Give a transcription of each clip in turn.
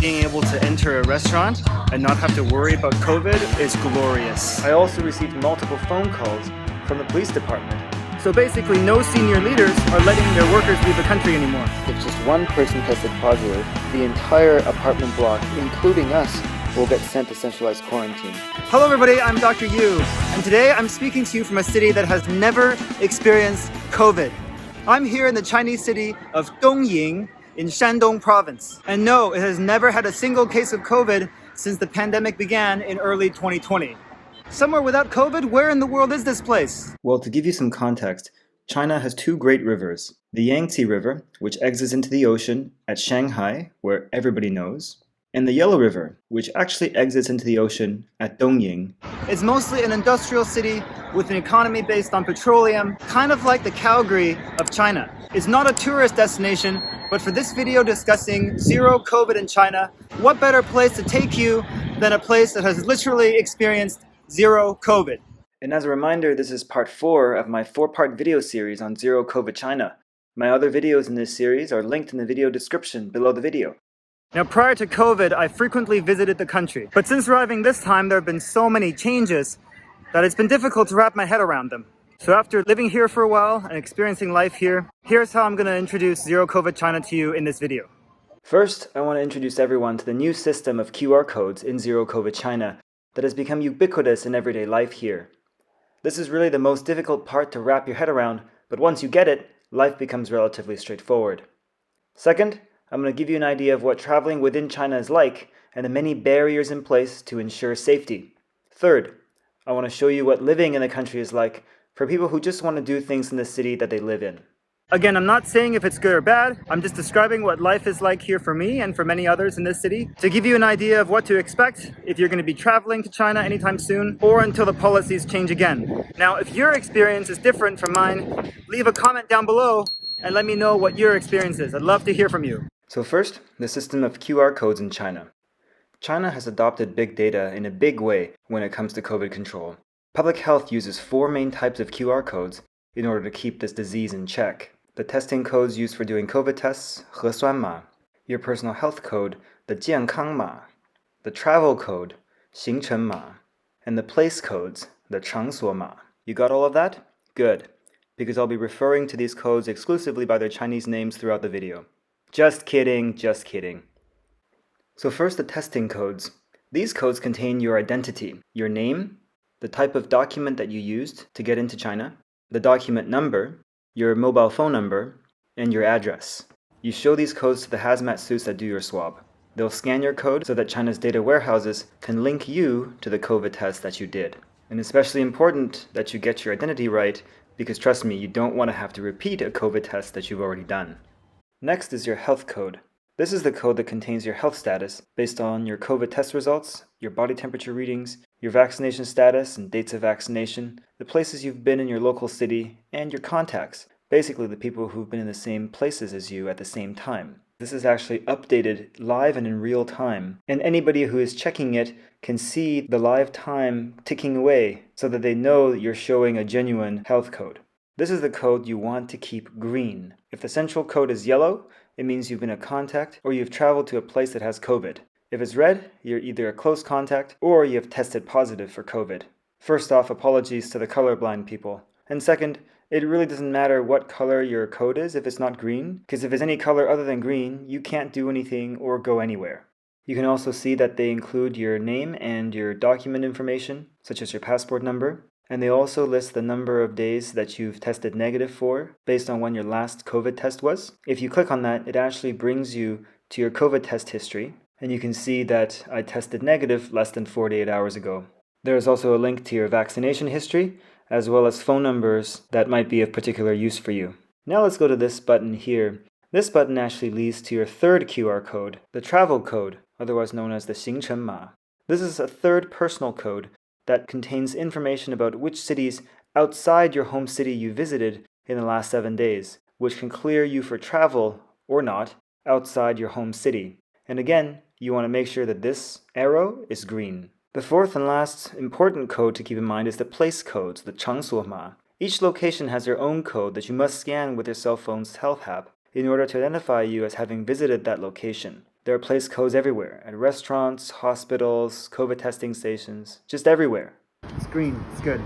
Being able to enter a restaurant and not have to worry about COVID is glorious. I also received multiple phone calls from the police department. So basically, no senior leaders are letting their workers leave the country anymore. If just one person tested positive, the entire apartment block, including us, will get sent to centralized quarantine. Hello everybody, I'm Dr. Yu, and today I'm speaking to you from a city that has never experienced COVID. I'm here in the Chinese city of Dongying in Shandong province. And no, it has never had a single case of COVID since the pandemic began in early 2020. Somewhere without COVID, where in the world is this place? Well, to give you some context, China has two great rivers. The Yangtze River, which exits into the ocean at Shanghai, where everybody knows, and the Yellow River, which actually exits into the ocean at Dongying. It's mostly an industrial city with an economy based on petroleum, kind of like the Calgary of China. It's not a tourist destination, but for this video discussing zero COVID in China, what better place to take you than a place that has literally experienced zero COVID? And as a reminder, this is part 4 of my 4-part video series on zero COVID China. My other videos in this series are linked in the video description below the video. Now, prior to COVID, I frequently visited the country. But since arriving this time, there have been so many changes that it's been difficult to wrap my head around them. So after living here for a while and experiencing life here, here's how I'm going to introduce Zero COVID China to you in this video. First, I want to introduce everyone to the new system of QR codes in Zero COVID China that has become ubiquitous in everyday life here. This is really the most difficult part to wrap your head around, but once you get it, life becomes relatively straightforward. Second, I'm going to give you an idea of what traveling within China is like and the many barriers in place to ensure safety. Third, I want to show you what living in the country is like for people who just want to do things in the city that they live in. Again, I'm not saying if it's good or bad, I'm just describing what life is like here for me and for many others in this city to give you an idea of what to expect if you're going to be traveling to China anytime soon or until the policies change again. Now, if your experience is different from mine, leave a comment down below and let me know what your experience is. I'd love to hear from you. So first, the system of QR codes in China. China has adopted big data in a big way when it comes to COVID control. Public health uses 4 main types of QR codes in order to keep this disease in check. The testing codes used for doing COVID tests, 核酸码, your personal health code, the 健康码, the travel code, 行程码, and the place codes, the 场所码. You got all of that? Good, because I'll be referring to these codes exclusively by their Chinese names throughout the video. Just kidding, just kidding. So first, the testing codes. These codes contain your identity, your name, the type of document that you used to get into China, the document number, your mobile phone number, and your address. You show these codes to the hazmat suits that do your swab. They'll scan your code so that China's data warehouses can link you to the COVID test that you did. And it's especially important that you get your identity right because trust me, you don't want to have to repeat a COVID test that you've already done. Next is your health code. This is the code that contains your health status based on your COVID test results, your body temperature readings, your vaccination status and dates of vaccination, the places you've been in your local city, and your contacts, basically the people who've been in the same places as you at the same time. This is actually updated live and in real time, and anybody who is checking it can see the live time ticking away so that they know that you're showing a genuine health code. This is the code you want to keep green. If the central code is yellow, it means you've been a contact or you've traveled to a place that has COVID. If it's red, you're either a close contact or you have tested positive for COVID. First off, apologies to the colorblind people. And second, it really doesn't matter what color your code is if it's not green, because if it's any color other than green, you can't do anything or go anywhere. You can also see that they include your name and your document information, such as your passport number. And they also list the number of days that you've tested negative for based on when your last COVID test was. If you click on that, it actually brings you to your COVID test history. And you can see that I tested negative less than 48 hours ago. There is also a link to your vaccination history, as well as phone numbers that might be of particular use for you. Now let's go to this button here. This button actually leads to your third QR code, the travel code, otherwise known as the 行程码. This is a third personal code that contains information about which cities outside your home city you visited in the last 7 days, which can clear you for travel, or not, outside your home city. And again, you want to make sure that this arrow is green. The fourth and last important code to keep in mind is the place codes, the 场所码. Each location has their own code that you must scan with your cell phone's health app in order to identify you as having visited that location. There are place codes everywhere, at restaurants, hospitals, COVID testing stations, just everywhere. It's green, it's good.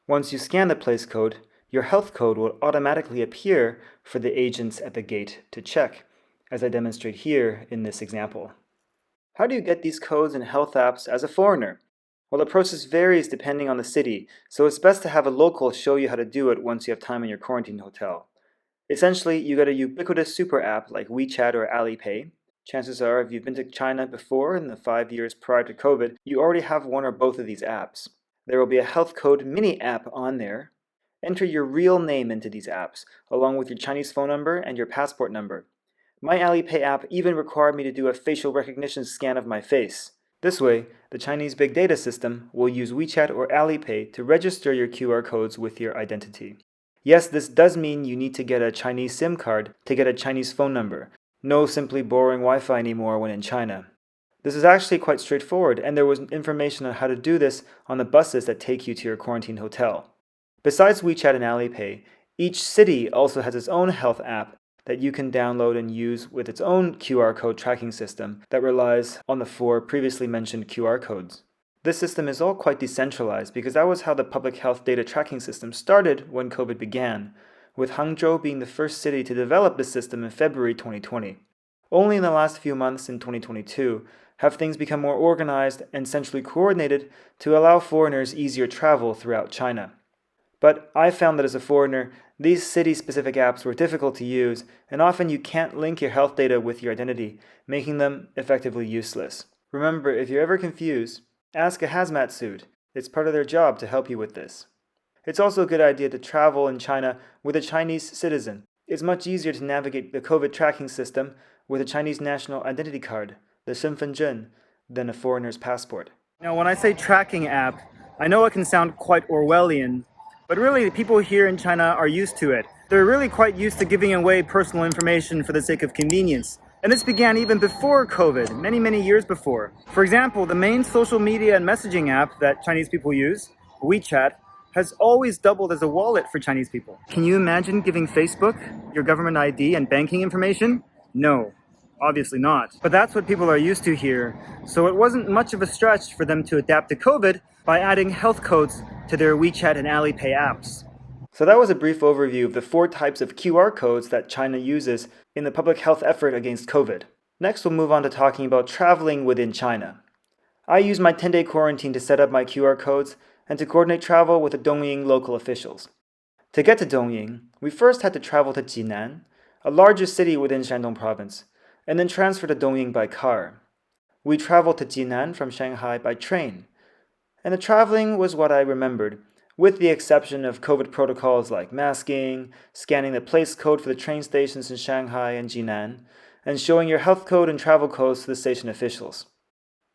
Once you scan the place code, your health code will automatically appear for the agents at the gate to check, as I demonstrate here in this example. How do you get these codes and health apps as a foreigner? Well, the process varies depending on the city, so it's best to have a local show you how to do it once you have time in your quarantine hotel. Essentially, you get a ubiquitous super app like WeChat or Alipay. Chances are, if you've been to China before in the 5 years prior to COVID, you already have one or both of these apps. There will be a health code mini app on there. Enter your real name into these apps, along with your Chinese phone number and your passport number. My Alipay app even required me to do a facial recognition scan of my face. This way, the Chinese big data system will use WeChat or Alipay to register your QR codes with your identity. Yes, this does mean you need to get a Chinese SIM card to get a Chinese phone number. No simply borrowing Wi-Fi anymore when in China. This is actually quite straightforward, and there was information on how to do this on the buses that take you to your quarantine hotel. Besides WeChat and Alipay, each city also has its own health app that you can download and use with its own QR code tracking system that relies on the 4 previously mentioned QR codes. This system is all quite decentralized because that was how the public health data tracking system started when COVID began, with Hangzhou being the first city to develop this system in February 2020. Only in the last few months in 2022 have things become more organized and centrally coordinated to allow foreigners easier travel throughout China. But I found that as a foreigner, these city-specific apps were difficult to use, and often you can't link your health data with your identity, making them effectively useless. Remember, if you're ever confused, ask a hazmat suit. It's part of their job to help you with this. It's also a good idea to travel in China with a Chinese citizen. It's much easier to navigate the COVID tracking system with a Chinese national identity card, the 身份证, than a foreigner's passport. Now, when I say tracking app, I know it can sound quite Orwellian, but really, the people here in China are used to it. They're really quite used to giving away personal information for the sake of convenience. And this began even before COVID, many years before. For example, the main social media and messaging app that Chinese people use, WeChat, has always doubled as a wallet for Chinese people. Can you imagine giving Facebook your government ID and banking information? No, obviously not. But that's what people are used to here, so it wasn't much of a stretch for them to adapt to COVID by adding health codes to their WeChat and Alipay apps. So that was a brief overview of the 4 types of QR codes that China uses in the public health effort against COVID. Next, we'll move on to talking about traveling within China. I used my 10-day quarantine to set up my QR codes and to coordinate travel with the Dongying local officials. To get to Dongying, we first had to travel to Jinan, a larger city within Shandong province, and then transfer to Dongying by car. We traveled to Jinan from Shanghai by train, and the traveling was what I remembered, with the exception of COVID protocols like masking, scanning the place code for the train stations in Shanghai and Jinan, and showing your health code and travel codes to the station officials.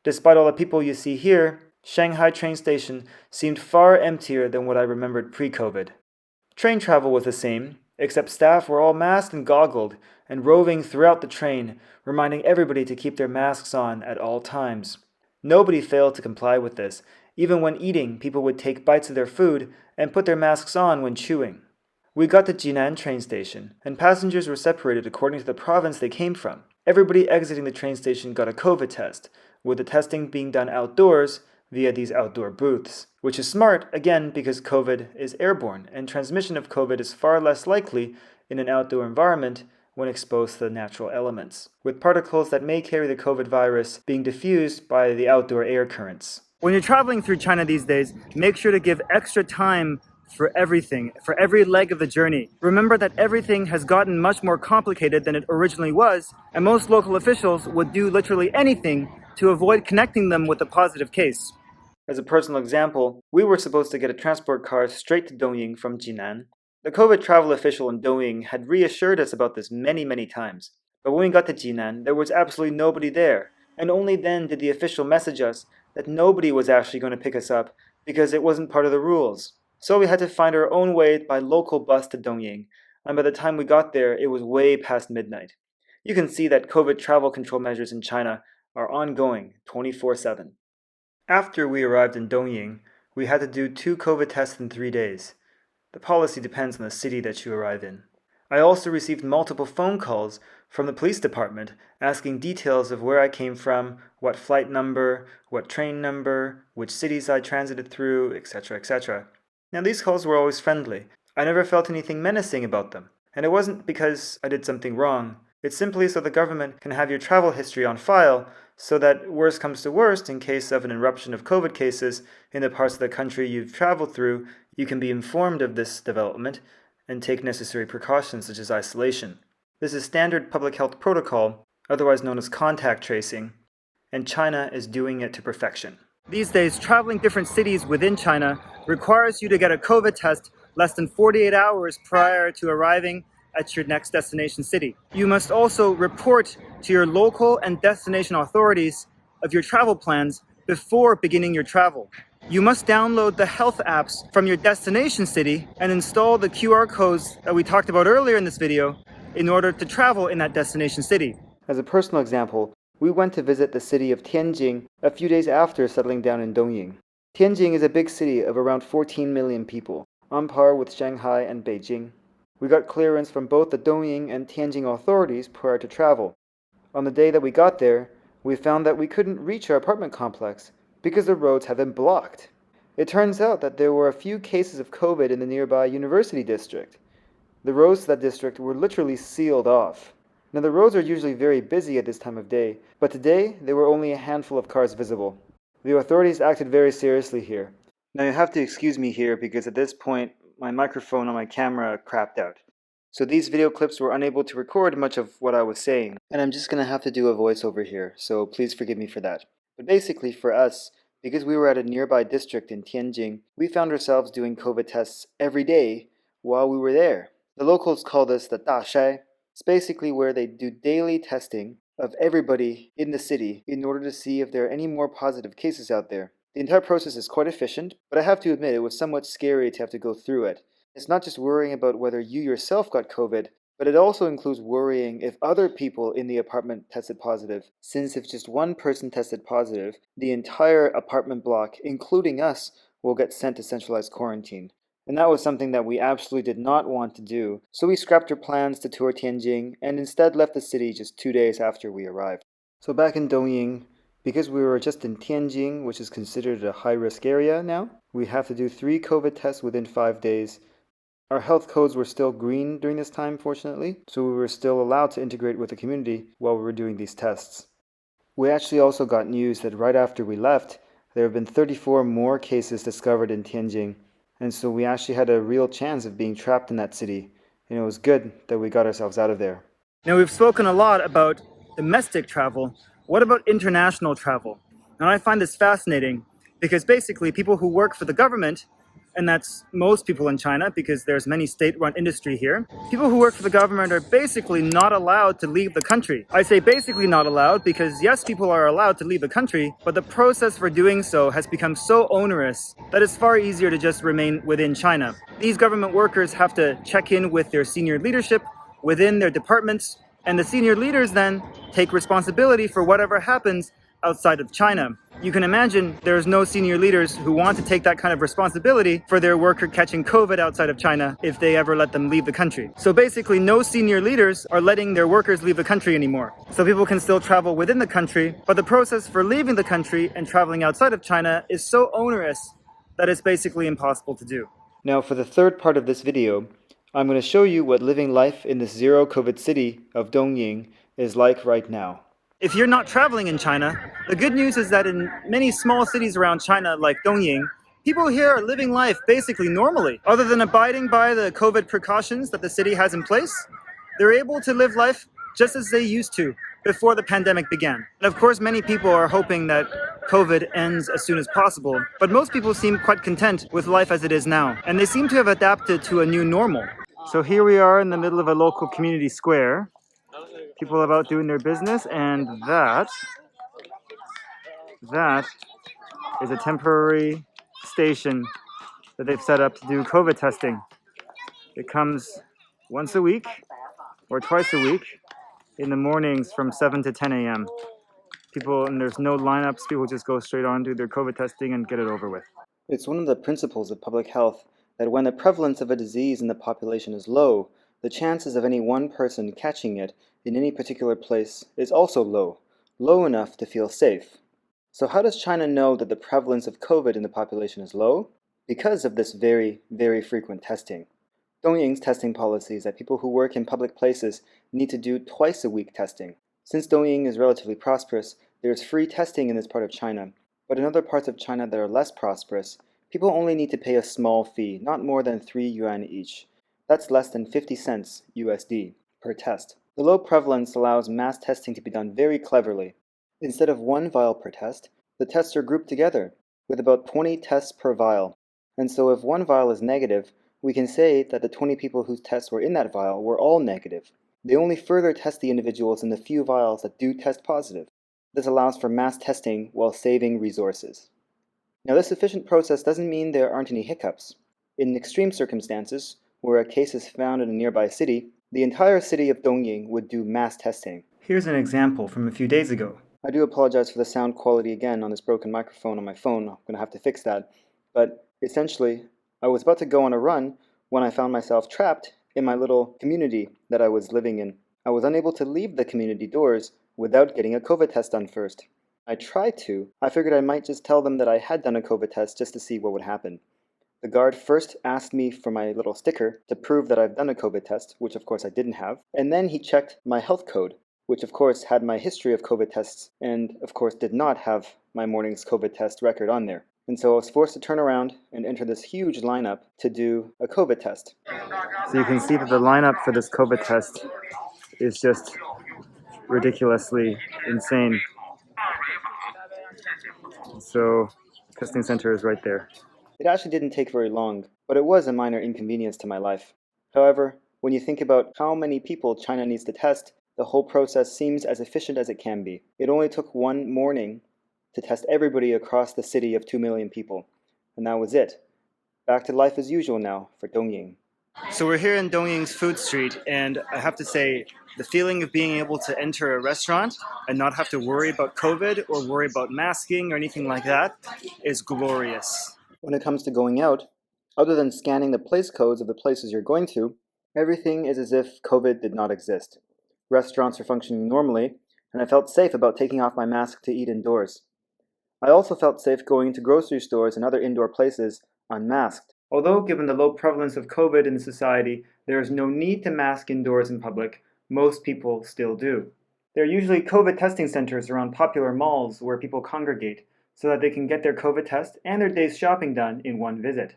Despite all the people you see here, Shanghai train station seemed far emptier than what I remembered pre-COVID. Train travel was the same, except staff were all masked and goggled and roving throughout the train, reminding everybody to keep their masks on at all times. Nobody failed to comply with this. Even when eating, people would take bites of their food and put their masks on when chewing. We got to Jinan train station, and passengers were separated according to the province they came from. Everybody exiting the train station got a COVID test, with the testing being done outdoors via these outdoor booths, which is smart, again, because COVID is airborne, and transmission of COVID is far less likely in an outdoor environment when exposed to the natural elements, with particles that may carry the COVID virus being diffused by the outdoor air currents. When you're traveling through China these days, make sure to give extra time for everything, for every leg of the journey. Remember that everything has gotten much more complicated than it originally was, and most local officials would do literally anything to avoid connecting them with a positive case. As a personal example, we were supposed to get a transport car straight to Dongying from Jinan. The COVID travel official in Dongying had reassured us about this many times. But when we got to Jinan, there was absolutely nobody there, and only then did the official message us that nobody was actually going to pick us up because it wasn't part of the rules. So we had to find our own way by local bus to Dongying, and by the time we got there, it was way past midnight. You can see that COVID travel control measures in China are ongoing 24/7. After we arrived in Dongying, we had to do 2 COVID tests in 3 days. The policy depends on the city that you arrive in. I also received multiple phone calls from the police department asking details of where I came from, what flight number, what train number, which cities I transited through, etc., etc. Now, these calls were always friendly. I never felt anything menacing about them. And it wasn't because I did something wrong. It's simply so the government can have your travel history on file so that worst comes to worst, in case of an eruption of COVID cases in the parts of the country you've traveled through, you can be informed of this development and take necessary precautions such as isolation. This is standard public health protocol, otherwise known as contact tracing, and China is doing it to perfection. These days, traveling different cities within China requires you to get a COVID test less than 48 hours prior to arriving at your next destination city. You must also report to your local and destination authorities of your travel plans before beginning your travel. You must download the health apps from your destination city and install the QR codes that we talked about earlier in this video in order to travel in that destination city. As a personal example, we went to visit the city of Tianjin a few days after settling down in Dongying. Tianjin is a big city of around 14 million people, on par with Shanghai and Beijing. We got clearance from both the Dongying and Tianjin authorities prior to travel. On the day that we got there, we found that we couldn't reach our apartment complex because the roads had been blocked. It turns out that there were a few cases of COVID in the nearby university district. The roads to that district were literally sealed off. Now, the roads are usually very busy at this time of day, but today there were only a handful of cars visible. The authorities acted very seriously here. Now, you have to excuse me here because at this point, my microphone on my camera crapped out. So these video clips were unable to record much of what I was saying, and I'm just going to have to do a voiceover here, so please forgive me for that. But basically, for us, because we were at a nearby district in Tianjin, we found ourselves doing COVID tests every day while we were there. The locals call this the Da Shai. It's basically where they do daily testing of everybody in the city in order to see if there are any more positive cases out there. The entire process is quite efficient, but I have to admit it was somewhat scary to have to go through it. It's not just worrying about whether you yourself got COVID, but it also includes worrying if other people in the apartment tested positive, since if just one person tested positive, the entire apartment block, including us, will get sent to centralized quarantine. And that was something that we absolutely did not want to do, so we scrapped our plans to tour Tianjin and instead left the city just 2 days after we arrived. So back in Dongying, because we were just in Tianjin, which is considered a high-risk area now, we have to do 3 COVID tests within 5 days. Our health codes were still green during this time, fortunately, so we were still allowed to integrate with the community while we were doing these tests. We actually also got news that right after we left, there have been 34 more cases discovered in Tianjin, and so we actually had a real chance of being trapped in that city, and it was good that we got ourselves out of there. Now, we've spoken a lot about domestic travel. What about international travel? And I find this fascinating because basically people who work for the government, and that's most people in China because there's many state-run industry here, people who work for the government are basically not allowed to leave the country. I say basically not allowed because yes, people are allowed to leave the country, but the process for doing so has become so onerous that it's far easier to just remain within China. These government workers have to check in with their senior leadership within their departments, and the senior leaders then take responsibility for whatever happens outside of China. You can imagine there's no senior leaders who want to take that kind of responsibility for their worker catching COVID outside of China if they ever let them leave the country. So basically, no senior leaders are letting their workers leave the country anymore. So people can still travel within the country, but the process for leaving the country and traveling outside of China is so onerous that it's basically impossible to do. Now, for the third part of this video, I'm going to show you what living life in this zero COVID city of Dongying is like right now. If you're not traveling in China, the good news is that in many small cities around China like Dongying, people here are living life basically normally. Other than abiding by the COVID precautions that the city has in place, they're able to live life just as they used to before the pandemic began. And of course, many people are hoping that COVID ends as soon as possible, but most people seem quite content with life as it is now, and they seem to have adapted to a new normal. So here we are in the middle of a local community square. People about doing their business, and that is a temporary station that they've set up to do COVID testing. It comes once a week or twice a week in the mornings from 7 to 10 a.m. People, and there's no lineups, people just go straight on, do their COVID testing and get it over with. It's one of the principles of public health that when the prevalence of a disease in the population is low, the chances of any one person catching it in any particular place is also low, low enough to feel safe. So how does China know that the prevalence of COVID in the population is low? Because of this very, very frequent testing. Dongying's testing policy is that people who work in public places need to do twice a week testing. Since Dongying is relatively prosperous, there is free testing in this part of China, but in other parts of China that are less prosperous, people only need to pay a small fee, not more than 3 yuan each. That's less than 50 cents USD per test. The low prevalence allows mass testing to be done very cleverly. Instead of one vial per test, the tests are grouped together, with about 20 tests per vial. And so if one vial is negative, we can say that the 20 people whose tests were in that vial were all negative. They only further test the individuals in the few vials that do test positive. This allows for mass testing while saving resources. Now, this efficient process doesn't mean there aren't any hiccups. In extreme circumstances, where a case is found in a nearby city, the entire city of Dongying would do mass testing. Here's an example from a few days ago. I do apologize for the sound quality again on this broken microphone on my phone. I'm going to have to fix that. But essentially, I was about to go on a run when I found myself trapped in my little community that I was living in. I was unable to leave the community doors without getting a COVID test done first. I tried to. I figured I might just tell them that I had done a COVID test just to see what would happen. The guard first asked me for my little sticker to prove that I've done a COVID test, which of course I didn't have. And then he checked my health code, which of course had my history of COVID tests and of course did not have my morning's COVID test record on there. And so I was forced to turn around and enter this huge lineup to do a COVID test. So you can see that the lineup for this COVID test is just ridiculously insane. So, testing center is right there. It actually didn't take very long, but it was a minor inconvenience to my life. However, when you think about how many people China needs to test, the whole process seems as efficient as it can be. It only took one morning to test everybody across the city of 2 million people. And that was it. Back to life as usual now for Dongying. So we're here in Dongying's food street, and I have to say, the feeling of being able to enter a restaurant and not have to worry about COVID or worry about masking or anything like that is glorious. When it comes to going out, other than scanning the place codes of the places you're going to, everything is as if COVID did not exist. Restaurants are functioning normally, and I felt safe about taking off my mask to eat indoors. I also felt safe going to grocery stores and other indoor places unmasked. Although given the low prevalence of COVID in the society, there is no need to mask indoors in public, most people still do. There are usually COVID testing centers around popular malls where people congregate so that they can get their COVID test and their day's shopping done in one visit.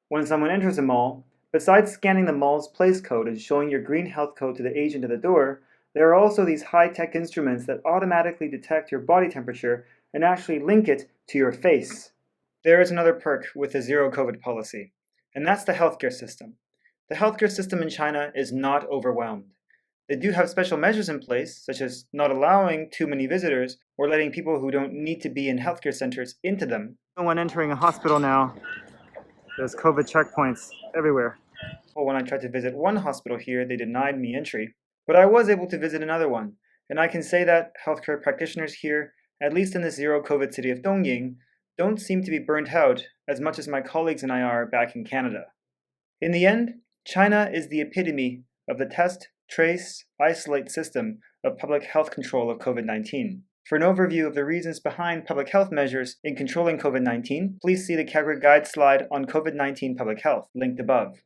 When someone enters a mall, besides scanning the mall's place code and showing your green health code to the agent at the door, there are also these high-tech instruments that automatically detect your body temperature and actually link it to your face. There is another perk with the zero COVID policy, and that's the healthcare system. The healthcare system in China is not overwhelmed. They do have special measures in place, such as not allowing too many visitors or letting people who don't need to be in healthcare centers into them. When entering a hospital now, there's COVID checkpoints everywhere. Well, when I tried to visit one hospital here, they denied me entry. But I was able to visit another one, and I can say that healthcare practitioners here, at least in the zero COVID city of Dongying, don't seem to be burnt out as much as my colleagues and I are back in Canada. In the end, China is the epitome of the test, trace, isolate system of public health control of COVID-19. For an overview of the reasons behind public health measures in controlling COVID-19, please see the Calgary Guide slide on COVID-19 public health, linked above.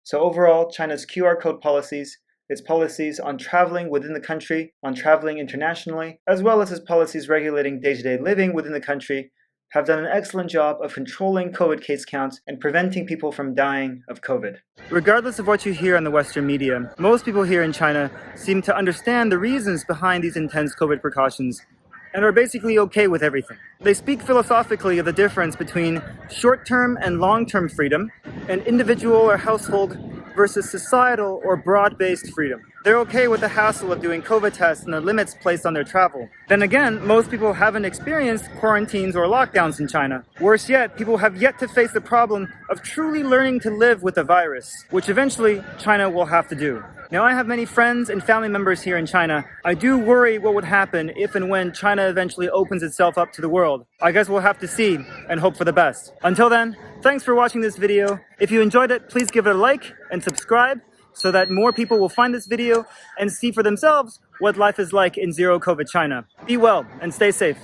So overall, China's QR code policies, its policies on traveling within the country, on traveling internationally, as well as its policies regulating day-to-day living within the country, have done an excellent job of controlling COVID case counts and preventing people from dying of COVID. Regardless of what you hear on the Western media, most people here in China seem to understand the reasons behind these intense COVID precautions and are basically okay with everything. They speak philosophically of the difference between short-term and long-term freedom and individual or household versus societal or broad-based freedom. They're okay with the hassle of doing COVID tests and the limits placed on their travel. Then again, most people haven't experienced quarantines or lockdowns in China. Worse yet, people have yet to face the problem of truly learning to live with the virus, which eventually China will have to do. Now, I have many friends and family members here in China. I do worry what would happen if and when China eventually opens itself up to the world. I guess we'll have to see and hope for the best. Until then, thanks for watching this video. If you enjoyed it, please give it a like and subscribe. so that more people will find this video and see for themselves what life is like in zero COVID China. Be well and stay safe.